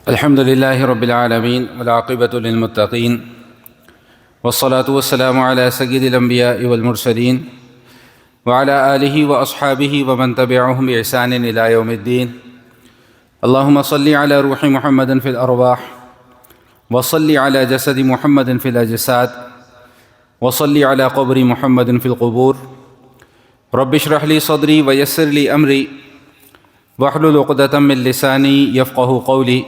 الحمد لله رب العالمين والعاقبة للمتقين والصلاة والسلام على سيد الأنبياء والمرسلين وعلى آله وأصحابه ومن تبعهم بإحسان إلى يوم الدين. اللهم صل على روح محمد في الأرواح وصل على جسد محمد في الأجساد وصل على قبر محمد في القبور. رب اشرح لي صدري ويسر لي أمري واحلل عقدة من لساني يفقهوا قولي.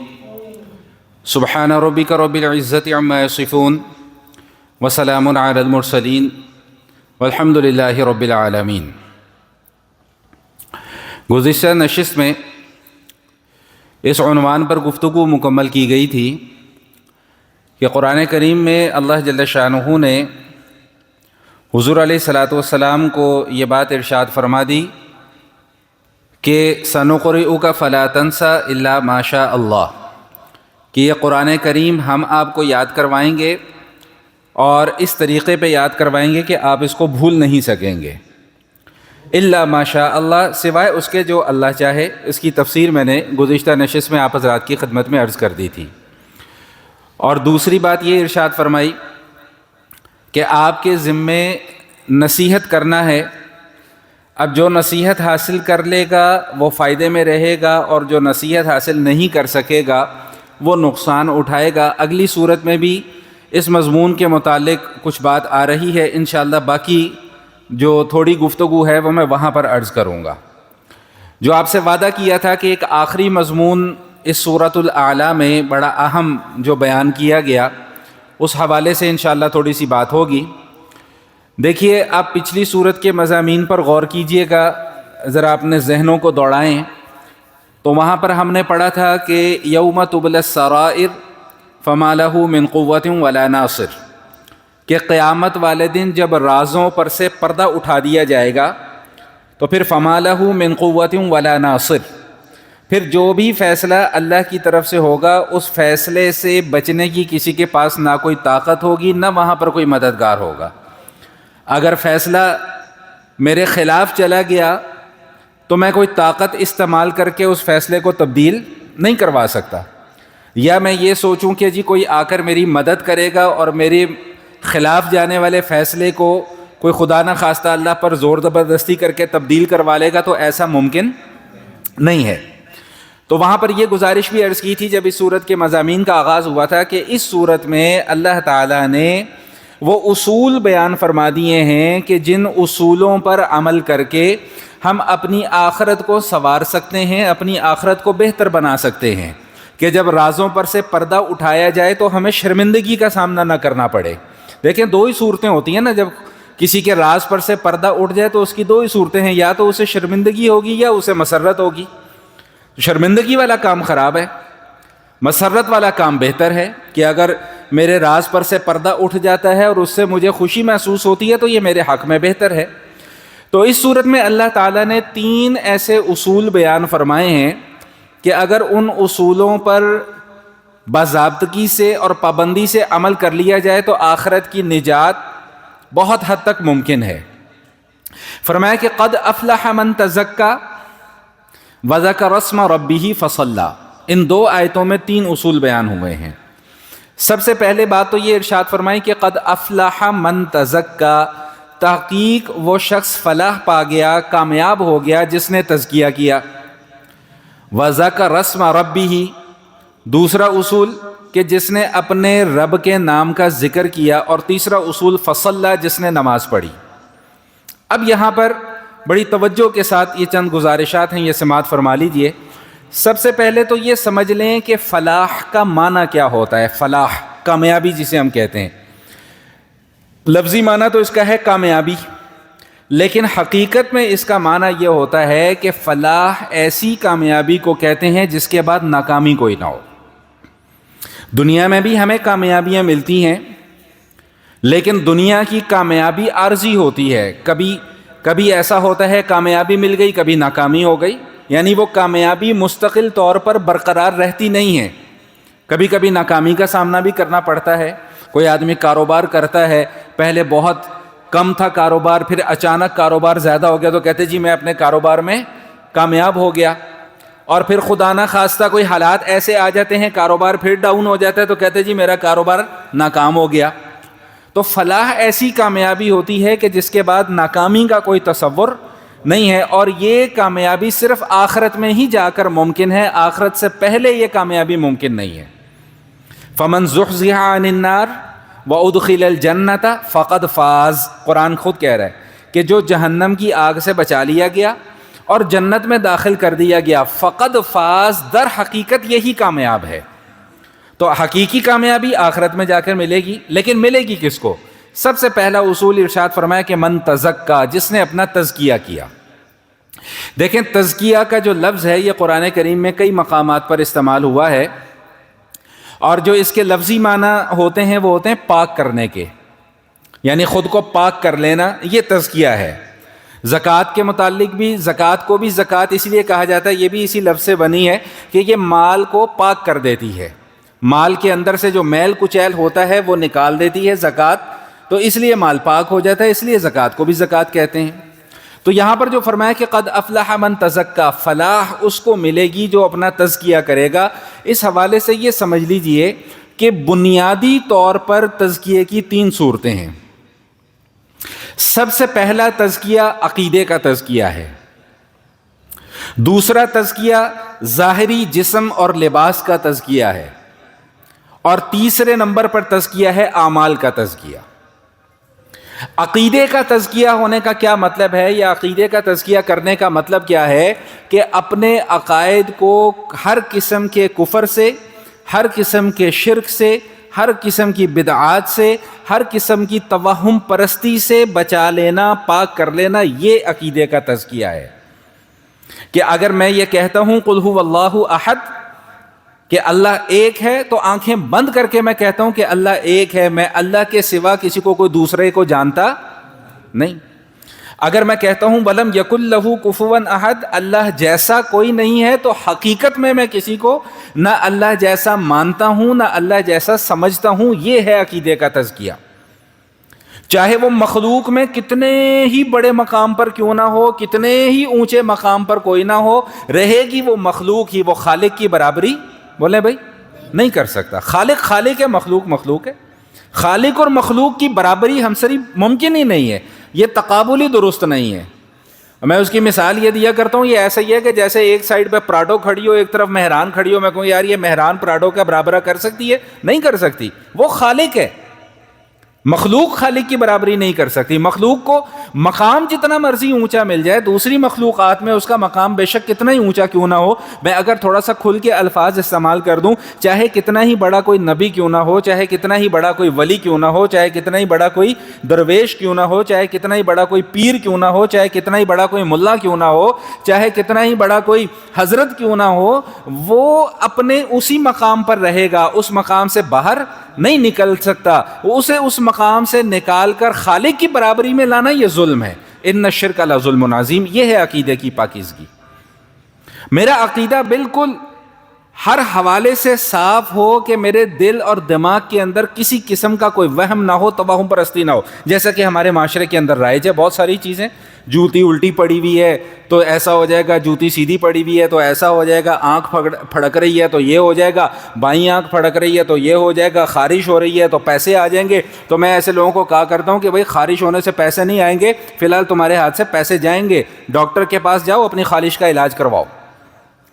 سبحان ربك رب العزة عما يصفون وسلام على المرسلين والحمد للہ رب العالمین. گزشتہ نشست میں اس عنوان پر گفتگو مکمل کی گئی تھی کہ قرآن کریم میں اللہ جل شانہ نے حضور علیہ الصلاۃ والسلام کو یہ بات ارشاد فرما دی کہ سنقرئک فلا تنسى الا ما شاء اللہ، کہ یہ قرآن کریم ہم آپ کو یاد کروائیں گے اور اس طریقے پہ یاد کروائیں گے کہ آپ اس کو بھول نہیں سکیں گے. الا ما شاء اللہ، سوائے اس کے جو اللہ چاہے. اس کی تفسیر میں نے گزشتہ نشست میں آپ حضرات کی خدمت میں عرض کر دی تھی. اور دوسری بات یہ ارشاد فرمائی کہ آپ کے ذمے نصیحت کرنا ہے. اب جو نصیحت حاصل کر لے گا وہ فائدے میں رہے گا، اور جو نصیحت حاصل نہیں کر سکے گا وہ نقصان اٹھائے گا. اگلی صورت میں بھی اس مضمون کے متعلق کچھ بات آ رہی ہے. انشاءاللہ باقی جو تھوڑی گفتگو ہے وہ میں وہاں پر عرض کروں گا. جو آپ سے وعدہ کیا تھا کہ ایک آخری مضمون اس سورۃ الاعلیٰ میں بڑا اہم جو بیان کیا گیا، اس حوالے سے انشاءاللہ تھوڑی سی بات ہوگی. دیکھیے، آپ پچھلی صورت کے مضامین پر غور کیجئے گا، ذرا اپنے ذہنوں کو دوڑائیں. تو وہاں پر ہم نے پڑھا تھا کہ یوم تبلی السرائر فما لہ من قوت ولا ناصر، کہ قیامت والے دن جب رازوں پر سے پردہ اٹھا دیا جائے گا تو پھر فما لہ من قوت ولا ناصر، پھر جو بھی فیصلہ اللہ کی طرف سے ہوگا اس فیصلے سے بچنے کی کسی کے پاس نہ کوئی طاقت ہوگی، نہ وہاں پر کوئی مددگار ہوگا. اگر فیصلہ میرے خلاف چلا گیا تو میں کوئی طاقت استعمال کر کے اس فیصلے کو تبدیل نہیں کروا سکتا، یا میں یہ سوچوں کہ جی کوئی آ کر میری مدد کرے گا اور میرے خلاف جانے والے فیصلے کو کوئی خدا نہ خواستہ اللہ پر زور زبردستی کر کے تبدیل کروا لے گا، تو ایسا ممکن نہیں ہے. تو وہاں پر یہ گزارش بھی عرض کی تھی جب اس صورت کے مضامین کا آغاز ہوا تھا کہ اس صورت میں اللہ تعالیٰ نے وہ اصول بیان فرما دیے ہیں کہ جن اصولوں پر عمل کر کے ہم اپنی آخرت کو سنوار سکتے ہیں، اپنی آخرت کو بہتر بنا سکتے ہیں، کہ جب رازوں پر سے پردہ اٹھایا جائے تو ہمیں شرمندگی کا سامنا نہ کرنا پڑے. دیکھیں، دو ہی صورتیں ہوتی ہیں نا، جب کسی کے راز پر سے پردہ اٹھ جائے تو اس کی دو ہی صورتیں ہیں، یا تو اسے شرمندگی ہوگی یا اسے مسرت ہوگی. شرمندگی والا کام خراب ہے، مسرت والا کام بہتر ہے کہ اگر میرے راز پر سے پردہ اٹھ جاتا ہے اور اس سے مجھے خوشی محسوس ہوتی ہے تو یہ میرے حق میں بہتر ہے. تو اس صورت میں اللہ تعالیٰ نے 3 ایسے اصول بیان فرمائے ہیں کہ اگر ان اصولوں پر باضابطگی سے اور پابندی سے عمل کر لیا جائے تو آخرت کی نجات بہت حد تک ممکن ہے. فرمایا کہ قد افلح من تزکا وذکر اسم ربہ فصلی. ان 2 آیتوں میں 3 اصول بیان ہوئے ہیں. سب سے پہلے بات تو یہ ارشاد فرمائی کہ قد افلح من تزکا، تحقیق وہ شخص فلاح پا گیا، کامیاب ہو گیا جس نے تزکیہ کیا. وذکر اسم ربہ، دوسرا اصول کہ جس نے اپنے رب کے نام کا ذکر کیا، اور تیسرا اصول فصلی، جس نے نماز پڑھی. اب یہاں پر بڑی توجہ کے ساتھ یہ چند گزارشات ہیں، یہ سماعت فرما لیجئے. سب سے پہلے تو یہ سمجھ لیں کہ فلاح کا معنی کیا ہوتا ہے. فلاح، کامیابی جسے ہم کہتے ہیں، لفظی معنی تو اس کا ہے کامیابی، لیکن حقیقت میں اس کا معنی یہ ہوتا ہے کہ فلاح ایسی کامیابی کو کہتے ہیں جس کے بعد ناکامی کوئی نہ ہو. دنیا میں بھی ہمیں کامیابیاں ملتی ہیں، لیکن دنیا کی کامیابی عارضی ہوتی ہے. کبھی ایسا ہوتا ہے کامیابی مل گئی، کبھی ناکامی ہو گئی، یعنی وہ کامیابی مستقل طور پر برقرار رہتی نہیں ہے. کبھی کبھی ناکامی کا سامنا بھی کرنا پڑتا ہے. کوئی آدمی کاروبار کرتا ہے، پہلے بہت کم تھا کاروبار، پھر اچانک کاروبار زیادہ ہو گیا تو کہتے جی میں اپنے کاروبار میں کامیاب ہو گیا. اور پھر خدا نہ خواستہ کوئی حالات ایسے آ جاتے ہیں، کاروبار پھر ڈاؤن ہو جاتا ہے، تو کہتے ہیں جی میرا کاروبار ناکام ہو گیا۔ تو فلاح ایسی کامیابی ہوتی ہے کہ جس کے بعد ناکامی کا کوئی تصور نہیں ہے، اور یہ کامیابی صرف آخرت میں ہی جا کر ممکن ہے، آخرت سے پہلے یہ کامیابی ممکن نہیں ہے۔ فمن زحزح عن النار وادخل الجنۃ فقد فاز، قرآن خود کہہ رہا ہے کہ جو جہنم کی آگ سے بچا لیا گیا اور جنت میں داخل کر دیا گیا، فقد فاز، در حقیقت یہی کامیاب ہے۔ تو حقیقی کامیابی آخرت میں جا کر ملے گی، لیکن ملے گی کس کو؟ سب سے پہلا اصول ارشاد فرمایا کہ من تزکا، جس نے اپنا تزکیہ کیا۔ دیکھیں تزکیہ کا جو لفظ ہے یہ قرآن کریم میں کئی مقامات پر استعمال ہوا ہے، اور جو اس کے لفظی معنی ہوتے ہیں وہ ہوتے ہیں پاک کرنے کے، یعنی خود کو پاک کر لینا، یہ تزکیہ ہے۔ زکوٰۃ کے متعلق بھی، زکوٰۃ کو بھی زکوٰۃ اس لیے کہا جاتا ہے، یہ بھی اسی لفظ سے بنی ہے کہ یہ مال کو پاک کر دیتی ہے، مال کے اندر سے جو میل کچیل ہوتا ہے وہ نکال دیتی ہے زکوٰۃ، تو اس لیے مال پاک ہو جاتا ہے، اس لیے زکوٰۃ کو بھی زکوٰۃ کہتے ہیں۔ تو یہاں پر جو فرمایا کہ قد افلح من تزکا، فلاح اس کو ملے گی جو اپنا تزکیہ کرے گا، اس حوالے سے یہ سمجھ لیجئے کہ بنیادی طور پر تزکیے کی 3 صورتیں ہیں۔ سب سے پہلا تزکیہ عقیدے کا تزکیہ ہے، دوسرا تزکیہ ظاہری جسم اور لباس کا تزکیہ ہے، اور تیسرے نمبر پر تزکیہ ہے اعمال کا تزکیہ۔ عقیدے کا تزکیہ ہونے کا کیا مطلب ہے، یا عقیدے کا تزکیہ کرنے کا مطلب کیا ہے کہ اپنے عقائد کو ہر قسم کے کفر سے، ہر قسم کے شرک سے، ہر قسم کی بدعات سے، ہر قسم کی توہم پرستی سے بچا لینا، پاک کر لینا، یہ عقیدے کا تزکیہ ہے۔ کہ اگر میں یہ کہتا ہوں قل ھو اللہ احد، کہ اللہ ایک ہے، تو آنکھیں بند کر کے میں کہتا ہوں کہ اللہ ایک ہے، میں اللہ کے سوا کسی کو کوئی دوسرے کو جانتا نہیں۔ اگر میں کہتا ہوں ولم یکن لہ کفوا احد، اللہ جیسا کوئی نہیں ہے، تو حقیقت میں کسی کو نہ اللہ جیسا مانتا ہوں نہ اللہ جیسا سمجھتا ہوں، یہ ہے عقیدے کا تزکیہ۔ چاہے وہ مخلوق میں کتنے ہی بڑے مقام پر کیوں نہ ہو، کتنے ہی اونچے مقام پر کوئی نہ ہو، رہے گی وہ مخلوق ہی، وہ خالق کی برابری بولیں بھائی نہیں کر سکتا۔ خالق خالق ہے، مخلوق مخلوق ہے، خالق اور مخلوق کی برابری ہمسری ممکن ہی نہیں ہے، یہ تقابل ہی درست نہیں ہے۔ میں اس کی مثال یہ دیا کرتا ہوں، یہ ایسا ہی ہے کہ جیسے ایک سائڈ پہ پراڈو کھڑی ہو، ایک طرف مہران کھڑی ہو، میں کہوں یار یہ مہران پراڈو کا برابرہ کر سکتی ہے؟ نہیں کر سکتی، وہ خالق ہے، مخلوق خالق کی برابری نہیں کر سکتی۔ مخلوق کو مقام جتنا مرضی اونچا مل جائے، دوسری مخلوقات میں اس کا مقام بے شک کتنا ہی اونچا کیوں نہ ہو، میں اگر تھوڑا سا کھل کے الفاظ استعمال کر دوں، چاہے کتنا ہی بڑا کوئی نبی کیوں نہ ہو، چاہے کتنا ہی بڑا کوئی ولی کیوں نہ ہو، چاہے کتنا ہی بڑا کوئی درویش کیوں نہ ہو، چاہے کتنا ہی بڑا کوئی پیر کیوں نہ ہو، چاہے کتنا ہی بڑا کوئی ملا کیوں نہ ہو، چاہے کتنا ہی بڑا کوئی حضرت کیوں نہ ہو، وہ اپنے اسی مقام پر رہے گا، اس مقام سے باہر نہیں نکل سکتا۔ اسے اس مقام سے نکال کر خالق کی برابری میں لانا یہ ظلم ہے۔ ان الشرک لظلم عظیم، یہ ہے عقیدے کی پاکیزگی۔ میرا عقیدہ بالکل ہر حوالے سے صاف ہو کہ میرے دل اور دماغ کے اندر کسی قسم کا کوئی وہم نہ ہو، توہم پرستی نہ ہو، جیسا کہ ہمارے معاشرے کے اندر رائج ہے بہت ساری چیزیں۔ جوتی الٹی پڑی ہوئی ہے تو ایسا ہو جائے گا، جوتی سیدھی پڑی ہوئی ہے تو ایسا ہو جائے گا، آنکھ پھڑک رہی ہے تو یہ ہو جائے گا، بائیں آنکھ پھڑک رہی ہے تو یہ ہو جائے گا، خارش ہو رہی ہے تو پیسے آ جائیں گے۔ تو میں ایسے لوگوں کو کہا کرتا ہوں کہ بھائی خارش ہونے سے پیسے نہیں آئیں گے، فی الحال تمہارے ہاتھ سے پیسے جائیں گے، ڈاکٹر کے پاس جاؤ، اپنی خارش کا علاج کرواؤ۔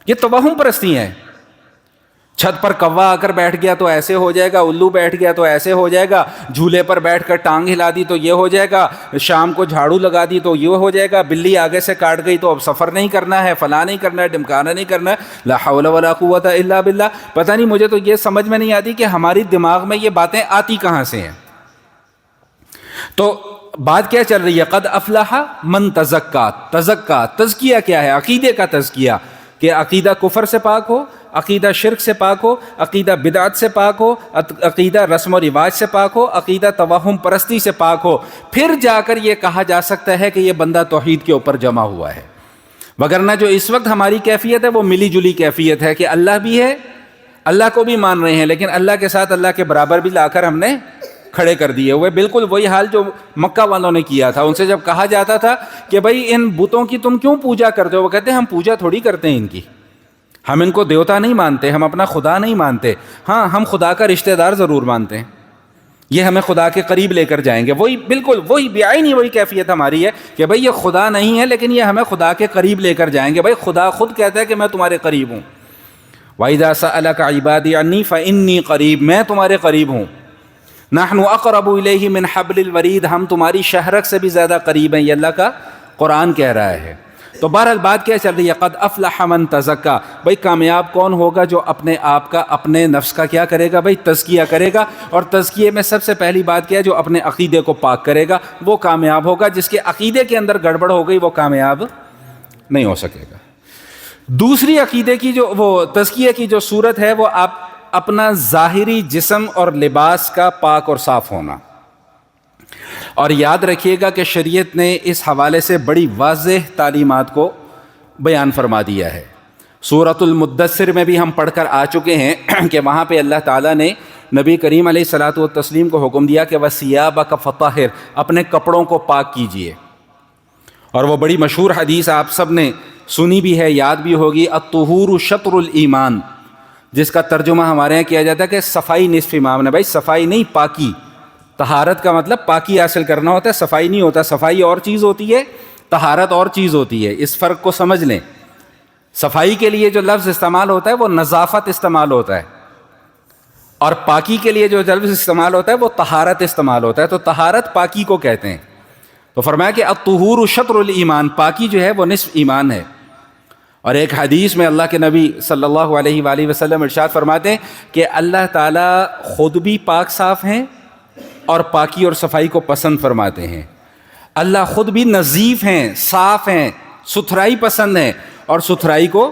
یہ توہم پرستی ہیں۔ چھت پر کوا آ کر بیٹھ گیا تو ایسے ہو جائے گا، الو بیٹھ گیا تو ایسے ہو جائے گا، جھولے پر بیٹھ کر ٹانگ ہلا دی تو یہ ہو جائے گا، شام کو جھاڑو لگا دی تو یہ ہو جائے گا، بلی آگے سے کاٹ گئی تو اب سفر نہیں کرنا ہے، فلاں نہیں کرنا ہے، ڈمکانا نہیں کرنا ہے۔ لا حول ولا قوت الا باللہ۔ پتہ نہیں، مجھے تو یہ سمجھ میں نہیں آتی کہ ہماری دماغ میں یہ باتیں آتی کہاں سے ہیں۔ تو بات کیا چل رہی ہے؟ قد افلح من تزکا۔ تزکا، تزکیہ کیا ہے؟ عقیدے کا تزکیہ، کہ عقیدہ کفر سے پاک ہو، عقیدہ شرک سے پاک ہو، عقیدہ بدعت سے پاک ہو، عقیدہ رسم و رواج سے پاک ہو، عقیدہ توہم پرستی سے پاک ہو، پھر جا کر یہ کہا جا سکتا ہے کہ یہ بندہ توحید کے اوپر جمع ہوا ہے۔ وگرنہ جو اس وقت ہماری کیفیت ہے وہ ملی جلی کیفیت ہے کہ اللہ بھی ہے، اللہ کو بھی مان رہے ہیں، لیکن اللہ کے ساتھ اللہ کے برابر بھی لا کر ہم نے کھڑے کر دیے ہوئے۔ بالکل وہی حال جو مکہ والوں نے کیا تھا۔ ان سے جب کہا جاتا تھا کہ بھائی ان بتوں کی تم کیوں پوجا کرتے ہو، وہ کہتے ہیں ہم پوجا تھوڑی کرتے ہیں ان کی، ہم ان کو دیوتا نہیں مانتے، ہم اپنا خدا نہیں مانتے، ہاں ہم خدا کا رشتہ دار ضرور مانتے ہیں، یہ ہمیں خدا کے قریب لے کر جائیں گے۔ وہی بالکل وہی بعینی وہی کیفیت ہماری ہے کہ بھئی یہ خدا نہیں ہے لیکن یہ ہمیں خدا کے قریب لے کر جائیں گے۔ بھئی خدا خود کہتا ہے کہ میں تمہارے قریب ہوں، وَإِذَا سَأَلَكَ عِبَادِي عَنِّي فَإِنِّي قَرِيب، میں تمہارے قریب ہوں۔ نَحْنُ أَقْرَبُ إِلَيْهِ مِنْ حَبْلِ الْوَرِيدِ، ہم تمہاری شہرک سے بھی زیادہ قریب ہیں، یہ اللہ کا قرآن کہہ رہا ہے۔ تو بہرحال بات کیا چل رہی ہے؟ قد افلح من تزکا، بھئی کامیاب کون ہوگا جو اپنے آپ کا، اپنے نفس کا کیا کرے گا؟ بھئی تزکیہ کرے گا، اور تزکیے میں سب سے پہلی بات کیا ہے؟ جو اپنے عقیدے کو پاک کرے گا وہ کامیاب ہوگا، جس کے عقیدے کے اندر گڑبڑ ہو گئی وہ کامیاب نہیں ہو سکے گا۔ دوسری عقیدے کی جو وہ تزکیے کی جو صورت ہے وہ آپ اپنا ظاہری جسم اور لباس کا پاک اور صاف ہونا۔ اور یاد رکھیے گا کہ شریعت نے اس حوالے سے بڑی واضح تعلیمات کو بیان فرما دیا ہے۔ سورۃ المدثر میں بھی ہم پڑھ کر آ چکے ہیں کہ وہاں پہ اللہ تعالیٰ نے نبی کریم علیہ الصلاۃ والتسلیم کو حکم دیا کہ وَثِيَابَكَ فَطَهِّرْ، اپنے کپڑوں کو پاک کیجئے۔ اور وہ بڑی مشہور حدیث آپ سب نے سنی بھی ہے، یاد بھی ہوگی، الطہور شطر الایمان، جس کا ترجمہ ہمارے یہاں کیا جاتا ہے کہ صفائی نصف ایمان ہے۔ بھائی صفائی نہیں، پاکی۔ طہارت کا مطلب پاکی حاصل کرنا ہوتا ہے، صفائی نہیں ہوتا۔ صفائی اور چیز ہوتی ہے، طہارت اور چیز ہوتی ہے، اس فرق کو سمجھ لیں۔ صفائی کے لیے جو لفظ استعمال ہوتا ہے وہ نظافت استعمال ہوتا ہے، اور پاکی کے لیے جو لفظ استعمال ہوتا ہے وہ طہارت استعمال ہوتا ہے۔ تو طہارت پاکی کو کہتے ہیں۔ تو فرمایا کہ الطہور شطر الایمان، پاکی جو ہے وہ نصف ایمان ہے۔ اور ایک حدیث میں اللہ کے نبی صلی اللہ علیہ وآلہ وسلم ارشاد فرماتے ہیں کہ اللہ تعالیٰ خود بھی پاک صاف ہیں اور پاکی اور صفائی کو پسند فرماتے ہیں۔ اللہ خود بھی نظیف ہیں، صاف ہیں، ستھرائی پسند ہیں اور ستھرائی کو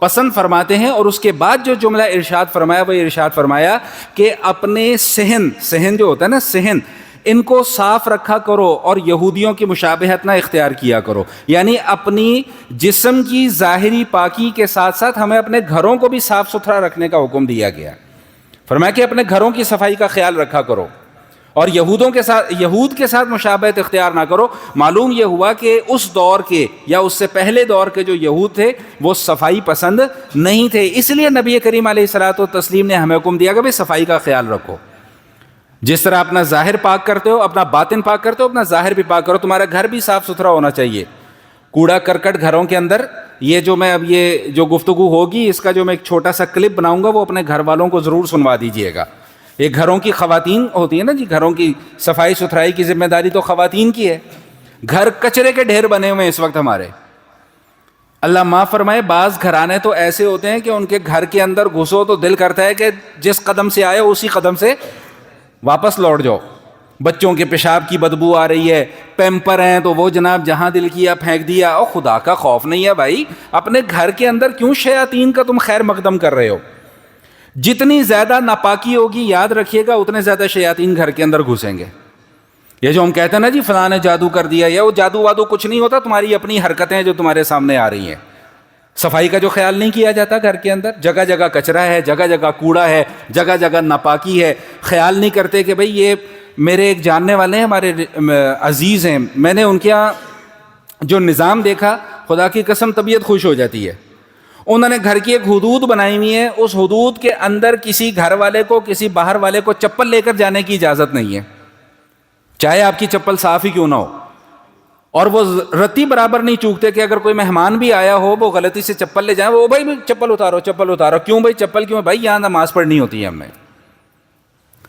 پسند فرماتے ہیں۔ اور اس کے بعد جو جملہ ارشاد فرمایا وہ ارشاد فرمایا کہ اپنے صحن جو ہوتا ہے نا، صحن، ان کو صاف رکھا کرو اور یہودیوں کی مشابہت نہ اختیار کیا کرو۔ یعنی اپنی جسم کی ظاہری پاکی کے ساتھ ساتھ ہمیں اپنے گھروں کو بھی صاف ستھرا رکھنے کا حکم دیا گیا۔ فرمایا کہ اپنے گھروں کی صفائی کا خیال رکھا کرو اور یہود کے ساتھ مشابہت اختیار نہ کرو۔ معلوم یہ ہوا کہ اس دور کے یا اس سے پہلے دور کے جو یہود تھے وہ صفائی پسند نہیں تھے، اس لیے نبی کریم علیہ الصلاۃ والتسلیم نے ہمیں حکم دیا کہ بھئی صفائی کا خیال رکھو۔ جس طرح اپنا ظاہر پاک کرتے ہو، اپنا باطن پاک کرتے ہو، اپنا ظاہر بھی پاک کرو۔ تمہارا گھر بھی صاف ستھرا ہونا چاہیے۔ کوڑا کرکٹ گھروں کے اندر، یہ جو میں اب یہ جو گفتگو ہوگی اس کا جو میں ایک چھوٹا سا کلپ بناؤں گا وہ اپنے گھر والوں کو ضرور سنوا دیجئے گا۔ یہ گھروں کی خواتین ہوتی ہیں نا جی، گھروں کی صفائی ستھرائی کی ذمہ داری تو خواتین کی ہے۔ گھر کچرے کے ڈھیر بنے ہوئے ہیں اس وقت ہمارے۔ اللہ معاف فرمائے، بعض گھرانے تو ایسے ہوتے ہیں کہ ان کے گھر کے اندر گھسو تو دل کرتا ہے کہ جس قدم سے آئے اسی قدم سے واپس لوٹ جاؤ۔ بچوں کے پیشاب کی بدبو آ رہی ہے، پیمپر ہیں تو وہ جناب جہاں دل کیا پھینک دیا۔ اور خدا کا خوف نہیں ہے بھائی، اپنے گھر کے اندر کیوں شیاطین کا تم خیر مقدم کر رہے ہو؟ جتنی زیادہ ناپاکی ہوگی یاد رکھیے گا اتنے زیادہ شیاطین گھر کے اندر گھسیں گے۔ یہ جو ہم کہتے ہیں نا جی فلاں نے جادو کر دیا، یا وہ جادو وادو کچھ نہیں ہوتا، تمہاری اپنی حرکتیں جو تمہارے سامنے آ رہی ہیں۔ صفائی کا جو خیال نہیں کیا جاتا گھر کے اندر، جگہ جگہ کچرا ہے، جگہ جگہ کوڑا ہے، جگہ جگہ ناپاکی ہے۔ خیال نہیں کرتے کہ بھئی یہ میرے ایک جاننے والے ہیں، ہمارے عزیز ہیں، میں نے ان کے یہاں جو نظام دیکھا خدا کی قسم طبیعت خوش ہو جاتی ہے۔ انہوں نے گھر کی ایک حدود بنائی ہوئی ہے، اس حدود کے اندر کسی گھر والے کو، کسی باہر والے کو چپل لے کر جانے کی اجازت نہیں ہے، چاہے آپ کی چپل صاف ہی کیوں نہ ہو۔ اور وہ رتی برابر نہیں چوکتے کہ اگر کوئی مہمان بھی آیا ہو وہ غلطی سے چپل لے جائیں، وہ بھائی چپل اتارو چپل اتارو۔ کیوں بھائی چپل کیوں؟ بھائی یہاں نماز پڑھنی ہوتی ہے ہمیں۔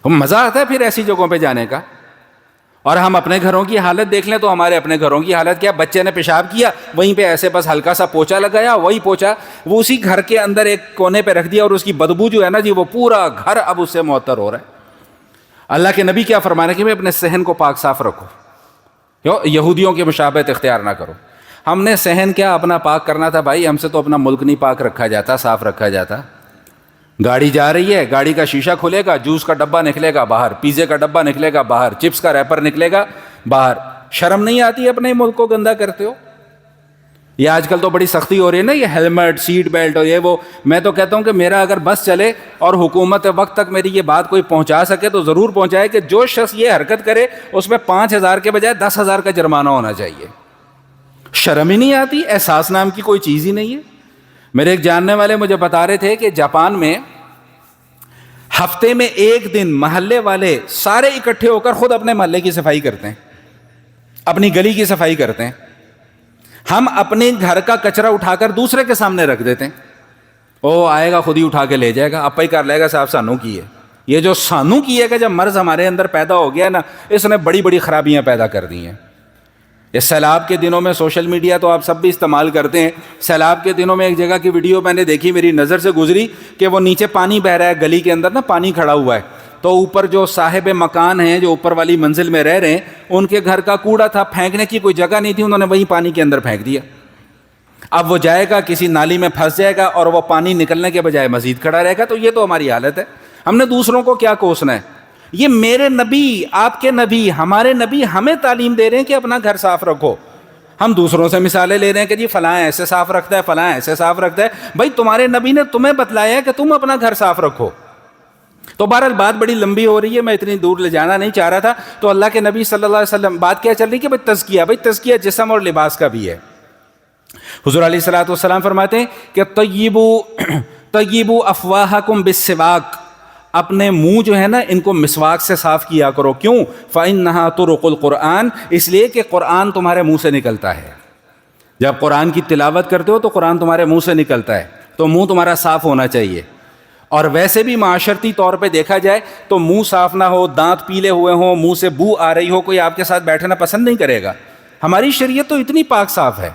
مزہ آتا ہے پھر ایسی جگہوں پہ جانے کا۔ اور ہم اپنے گھروں کی حالت دیکھ لیں تو ہمارے اپنے گھروں کی حالت کیا؟ بچے نے پیشاب کیا، وہیں پہ ایسے بس ہلکا سا پوچھا لگایا، وہی پوچھا وہ اسی گھر کے اندر ایک کونے پہ رکھ دیا، اور اس کی بدبو جو ہے نا جی وہ پورا گھر اب اس سے معطر ہو رہا ہے۔ اللہ کے نبی کیا فرمانا کہ اپنے صحن کو پاک صاف رکھو، یہودیوں کی مشابہت اختیار نہ کرو۔ ہم نے صحن کیا اپنا پاک کرنا تھا بھائی، ہم سے تو اپنا ملک نہیں پاک رکھا جاتا، صاف رکھا جاتا۔ گاڑی جا رہی ہے، گاڑی کا شیشہ کھلے گا، جوس کا ڈبہ نکلے گا باہر، پیزے کا ڈبہ نکلے گا باہر، چپس کا ریپر نکلے گا باہر۔ شرم نہیں آتی اپنے ملک کو گندا کرتے ہو؟ یہ آج کل تو بڑی سختی ہو رہی ہے نا، یہ ہیلمٹ، سیٹ بیلٹ اور یہ وہ۔ میں تو کہتا ہوں کہ میرا اگر بس چلے اور حکومت وقت تک میری یہ بات کوئی پہنچا سکے تو ضرور پہنچائے کہ جو شخص یہ حرکت کرے اس میں 5,000 کے بجائے 10,000 کا جرمانہ ہونا چاہیے۔ شرم ہی نہیں آتی، احساس نام کی کوئی چیز ہی نہیں ہے۔ میرے ایک جاننے والے مجھے بتا رہے تھے کہ جاپان میں ہفتے میں ایک دن محلے والے سارے اکٹھے ہو کر خود اپنے محلے کی صفائی کرتے ہیں، اپنی گلی کی صفائی کرتے ہیں۔ ہم اپنے گھر کا کچرا اٹھا کر دوسرے کے سامنے رکھ دیتے ہیں، او آئے گا خود ہی اٹھا کے لے جائے گا، آپ ہی کر لے گا، صاحب سانو کی ہے۔ یہ جو سانو کی ہے کہ جب مرض ہمارے اندر پیدا ہو گیا نا، اس نے بڑی بڑی خرابیاں پیدا کر دی ہیں۔ اس سیلاب کے دنوں میں سوشل میڈیا تو آپ سب بھی استعمال کرتے ہیں۔ سیلاب کے دنوں میں ایک جگہ کی ویڈیو میں نے دیکھی، میری نظر سے گزری کہ وہ نیچے پانی بہ رہا ہے، گلی کے اندر نا پانی کھڑا ہوا ہے، تو اوپر جو صاحب مکان ہیں جو اوپر والی منزل میں رہ رہے ہیں، ان کے گھر کا کوڑا تھا، پھینکنے کی کوئی جگہ نہیں تھی، انہوں نے وہیں پانی کے اندر پھینک دیا۔ اب وہ جائے گا کسی نالی میں پھنس جائے گا اور وہ پانی نکلنے کے بجائے مزید کھڑا رہے گا۔ تو یہ تو ہماری حالت ہے، ہم نے دوسروں کو کیا کوسنا ہے؟ یہ میرے نبی، آپ کے نبی، ہمارے نبی ہمیں تعلیم دے رہے ہیں کہ اپنا گھر صاف رکھو۔ ہم دوسروں سے مثالیں لے رہے ہیں کہ جی فلاں ایسے صاف رکھتا ہے، فلاں ایسے صاف رکھتا ہے۔ بھائی تمہارے نبی نے تمہیں بتلایا ہے کہ تم اپنا گھر صاف رکھو۔ تو بہرحال بات بڑی لمبی ہو رہی ہے، میں اتنی دور لے جانا نہیں چاہ رہا تھا۔ تو اللہ کے نبی صلی اللہ علیہ وسلم بات کیا چل رہی کہ بھائی تزکیہ، بھائی تزکیہ جسم اور لباس کا بھی ہے۔ حضور علیہ الصلوۃ والسلام فرماتے ہیں کہ طیبوا افواہکم بالسواک، اپنے منہ جو ہے نا ان کو مسواک سے صاف کیا کرو۔ کیوں؟ فإنہا طرق القرآن، اس لیے کہ قرآن تمہارے منہ سے نکلتا ہے۔ جب قرآن کی تلاوت کرتے ہو تو قرآن تمہارے منہ سے نکلتا ہے، تو منہ تمہارا صاف ہونا چاہیے۔ اور ویسے بھی معاشرتی طور پہ دیکھا جائے تو منہ صاف نہ ہو، دانت پیلے ہوئے ہوں، منہ سے بو آ رہی ہو، کوئی آپ کے ساتھ بیٹھنا پسند نہیں کرے گا۔ ہماری شریعت تو اتنی پاک صاف ہے۔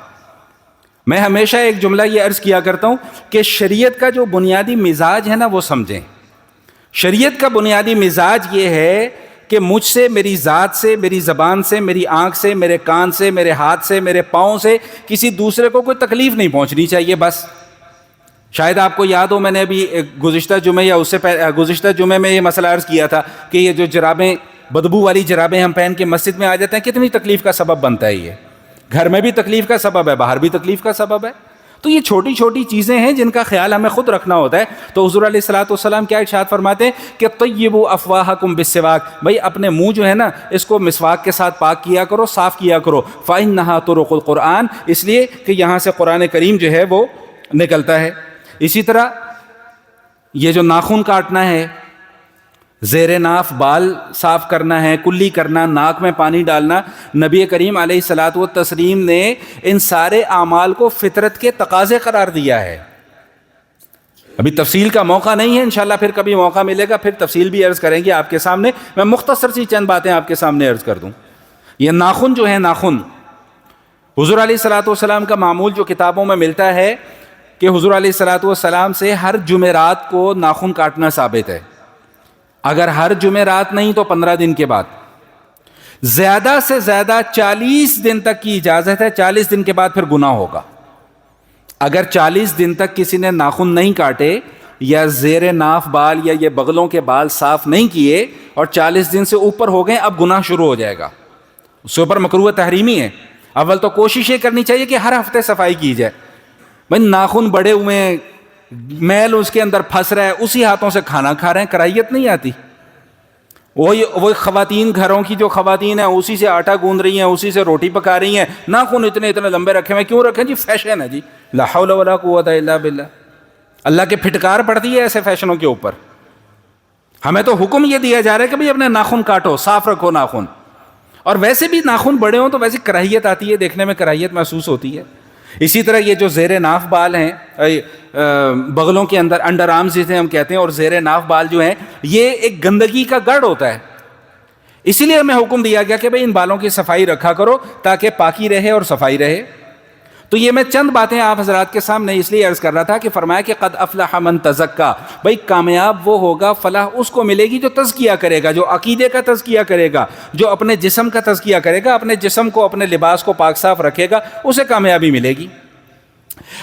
میں ہمیشہ ایک جملہ یہ عرض کیا کرتا ہوں کہ شریعت کا جو بنیادی مزاج ہے نا وہ سمجھیں۔ شریعت کا بنیادی مزاج یہ ہے کہ مجھ سے، میری ذات سے، میری زبان سے، میری آنکھ سے، میرے کان سے، میرے ہاتھ سے، میرے پاؤں سے کسی دوسرے کو کوئی تکلیف نہیں پہنچنی چاہیے، بس۔ شاید آپ کو یاد ہو، میں نے ابھی گزشتہ جمعے یا اس سے گزشتہ جمعے میں یہ مسئلہ عرض کیا تھا کہ یہ جو جرابیں، بدبو والی جرابیں ہم پہن کے مسجد میں آ جاتے ہیں، کتنی تکلیف کا سبب بنتا ہے۔ یہ گھر میں بھی تکلیف کا سبب ہے، باہر بھی تکلیف کا سبب ہے۔ تو یہ چھوٹی چھوٹی چیزیں ہیں جن کا خیال ہمیں خود رکھنا ہوتا ہے۔ تو حضور علیہ الصلوۃ والسلام کیا ارشاد فرماتے ہیں کہ طیبوا افواہکم بالسواک، بھائی اپنے منہ جو ہے نا اس کو مسواک کے ساتھ پاک کیا کرو، صاف کیا کرو۔ فإنہا طرق القرآن، اس لیے کہ یہاں سے قرآن کریم جو ہے وہ نکلتا ہے۔ اسی طرح یہ جو ناخن کاٹنا ہے، زیر ناف بال صاف کرنا ہے، کلی کرنا، ناک میں پانی ڈالنا، نبی کریم علیہ الصلوۃ والتسلیم نے ان سارے اعمال کو فطرت کے تقاضے قرار دیا ہے۔ ابھی تفصیل کا موقع نہیں ہے، انشاءاللہ پھر کبھی موقع ملے گا، پھر تفصیل بھی عرض کریں گے آپ کے سامنے۔ میں مختصر سی چند باتیں آپ کے سامنے عرض کر دوں۔ یہ ناخن جو ہے، ناخن، حضور علیہ الصلوۃ والسلام کا معمول جو کتابوں میں ملتا ہے کہ حضور علیہ الصلوۃ والسلام سے ہر جمعرات کو ناخن کاٹنا ثابت ہے۔ اگر ہر جمعرات نہیں تو 15 دن کے بعد، زیادہ سے زیادہ 40 دن تک کی اجازت ہے۔ 40 دن کے بعد پھر گناہ ہوگا۔ اگر 40 دن تک کسی نے ناخن نہیں کاٹے یا زیر ناف بال یا یہ بغلوں کے بال صاف نہیں کیے اور 40 دن سے اوپر ہو گئے، اب گناہ شروع ہو جائے گا، اس کے اوپر مکروہ تحریمی ہے۔ اول تو کوشش یہ کرنی چاہیے کہ ہر ہفتے صفائی کی جائے۔ بھائی ناخن بڑے ہوئے ہیں، میل اس کے اندر پھنس رہا ہے، اسی ہاتھوں سے کھانا کھا رہے ہیں، کراہیت نہیں آتی؟ وہی خواتین، گھروں کی جو خواتین ہیں اسی سے آٹا گوندھ رہی ہیں، اسی سے روٹی پکا رہی ہیں، ناخن اتنے لمبے رکھے ہوئے، کیوں رکھیں جی؟ فیشن ہے جی، لا حول ولا قوت الا باللہ۔ اللہ کے پھٹکار پڑتی ہے ایسے فیشنوں کے اوپر۔ ہمیں تو حکم یہ دیا جا رہا ہے کہ بھئی اپنے ناخن کاٹو، صاف رکھو ناخن۔ اور ویسے بھی ناخن بڑے ہوں تو ویسے کراہیت آتی ہے، دیکھنے میں کراہیت محسوس ہوتی ہے۔ اسی طرح یہ جو زیر ناف بال ہیں، بغلوں کے اندر، انڈر آرمز جسے ہم کہتے ہیں، اور زیر ناف بال جو ہیں، یہ ایک گندگی کا گڑھ ہوتا ہے۔ اسی لیے ہمیں حکم دیا گیا کہ بھئی ان بالوں کی صفائی رکھا کرو تاکہ پاکی رہے اور صفائی رہے۔ تو یہ میں چند باتیں آپ حضرات کے سامنے اس لیے عرض کر رہا تھا کہ فرمایا کہ قد افلح من تزکا، بھئی کامیاب وہ ہوگا، فلاح اس کو ملے گی جو تزکیہ کرے گا، جو عقیدے کا تزکیہ کرے گا، جو اپنے جسم کا تزکیہ کرے گا، اپنے جسم کو، اپنے لباس کو پاک صاف رکھے گا، اسے کامیابی ملے گی۔